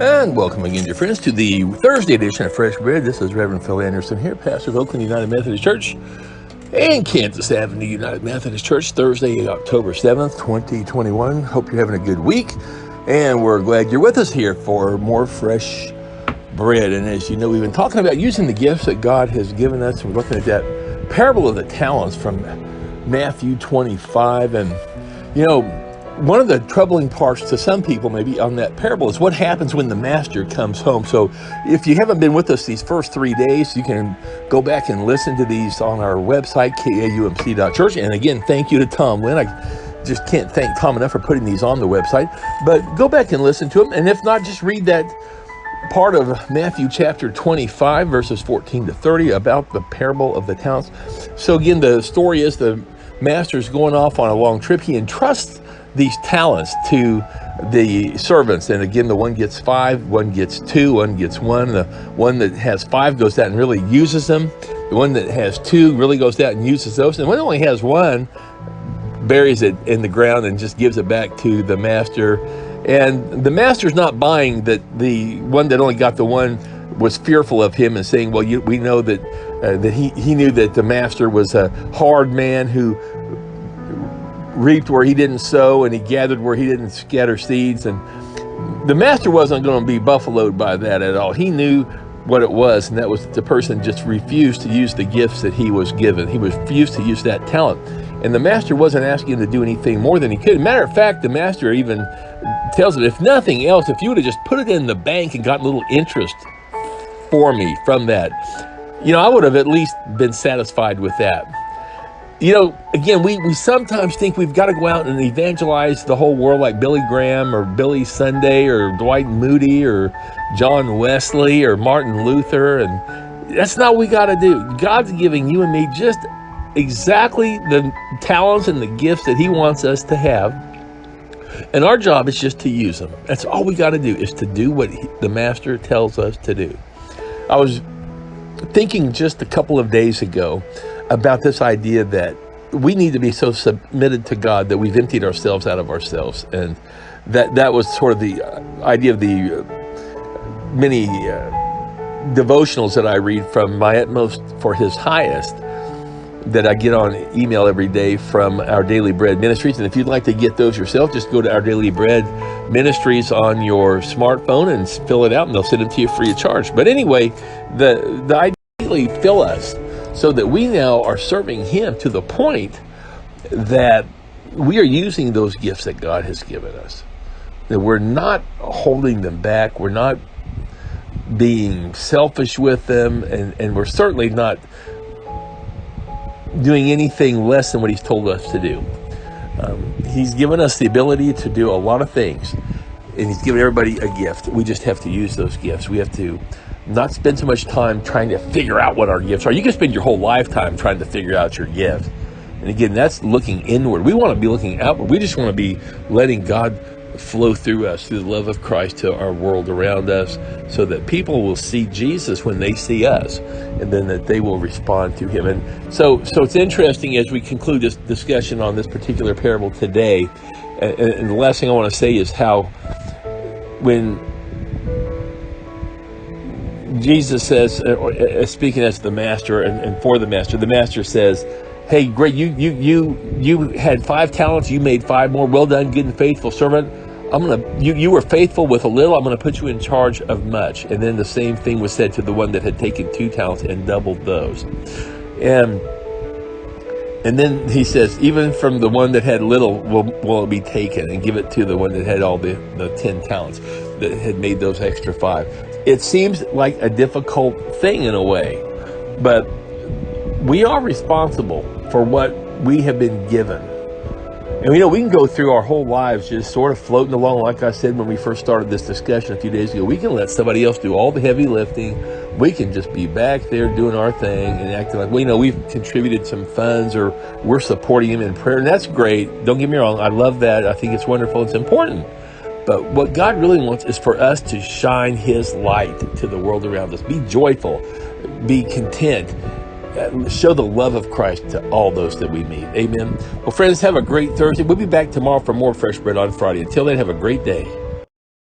And welcome again, dear friends, to the Thursday edition of Fresh Bread. This is Reverend Phil Anderson here, pastor of Oakland United Methodist Church and Kansas Avenue United Methodist Church, Thursday, October 7th, 2021. Hope you're having a good week, and we're glad you're with us here for more Fresh Bread. And as you know, we've been talking about using the gifts that God has given us. We're looking at that parable of the talents from Matthew 25. And, you know, one of the troubling parts to some people maybe on that parable is what happens when the master comes home. So if you haven't been with us these first 3 days, you can go back and listen to these on our website, kaumc.church. And again, thank you to Tom Lynn. I just can't thank Tom enough for putting these on the website. But go back and listen to them. And if not, just read that part of Matthew chapter 25, verses 14 to 30 about the parable of the talents. So again, the story is the master's going off on a long trip. He entrusts these talents to the servants, and again, the one gets 5, one gets 2, one gets 1. The one that has 5 goes out and really uses them. The one that has 2 really goes out and uses those, and the one that only has 1 buries it in the ground and just gives it back to the master. And the master's not buying that the one that only got the 1 was fearful of him and saying, well, we know that he knew that the master was a hard man who reaped where he didn't sow, and he gathered where he didn't scatter seeds. And the master wasn't going to be buffaloed by that at all. He knew what it was, and that was the person just refused to use the gifts that he was given. He refused to use that talent, and the master wasn't asking him to do anything more than he could. Matter of fact, the master even tells him, if nothing else, if you would have just put it in the bank and got a little interest for me from that, I would have at least been satisfied with that. Again, we sometimes think we've got to go out and evangelize the whole world like Billy Graham or Billy Sunday or Dwight Moody or John Wesley or Martin Luther, and that's not what we got to do. God's giving you and me just exactly the talents and the gifts that he wants us to have, and our job is just to use them. That's all we got to do, is to do what the master tells us to do. I was thinking just a couple of days ago about this idea that we need to be so submitted to God that we've emptied ourselves out of ourselves. And that was sort of the idea of the many devotionals that I read from My Utmost for His Highest that I get on email every day from Our Daily Bread Ministries. And if you'd like to get those yourself, just go to Our Daily Bread Ministries on your smartphone and fill it out, and they'll send them to you free of charge. But anyway, the ideally fill us so that we now are serving him to the point that we are using those gifts that God has given us. That we're not holding them back. We're not being selfish with them. And we're certainly not doing anything less than what he's told us to do. He's given us the ability to do a lot of things. And he's given everybody a gift. We just have to use those gifts. We have to not spend so much time trying to figure out what our gifts are. You can spend your whole lifetime trying to figure out your gift. And again, that's looking inward. We want to be looking outward. We just want to be letting God flow through us, through the love of Christ, to our world around us, so that people will see Jesus when they see us, and then that they will respond to him. And so it's interesting as we conclude this discussion on this particular parable today. And the last thing I want to say is how when Jesus says, speaking as the master and for the master says, hey, great, you had 5 talents, you made 5 more. Well done, good and faithful servant. You were faithful with a little, I'm going to put you in charge of much. And then the same thing was said to the one that had taken 2 talents and doubled those. And then he says, even from the one that had little will it be taken, and give it to the one that had all the 10 talents, that had made those extra 5. It seems like a difficult thing in a way, but we are responsible for what we have been given. And we can go through our whole lives just sort of floating along, like I said when we first started this discussion a few days ago. We can let somebody else do all the heavy lifting. We can just be back there doing our thing and acting like, we've contributed some funds, or we're supporting him in prayer. And that's great. Don't get me wrong. I love that. I think it's wonderful. It's important. But what God really wants is for us to shine his light to the world around us. Be joyful. Be content. Show the love of Christ to all those that we meet. Amen. Well, friends, have a great Thursday. We'll be back tomorrow for more Fresh Bread on Friday. Until then, have a great day.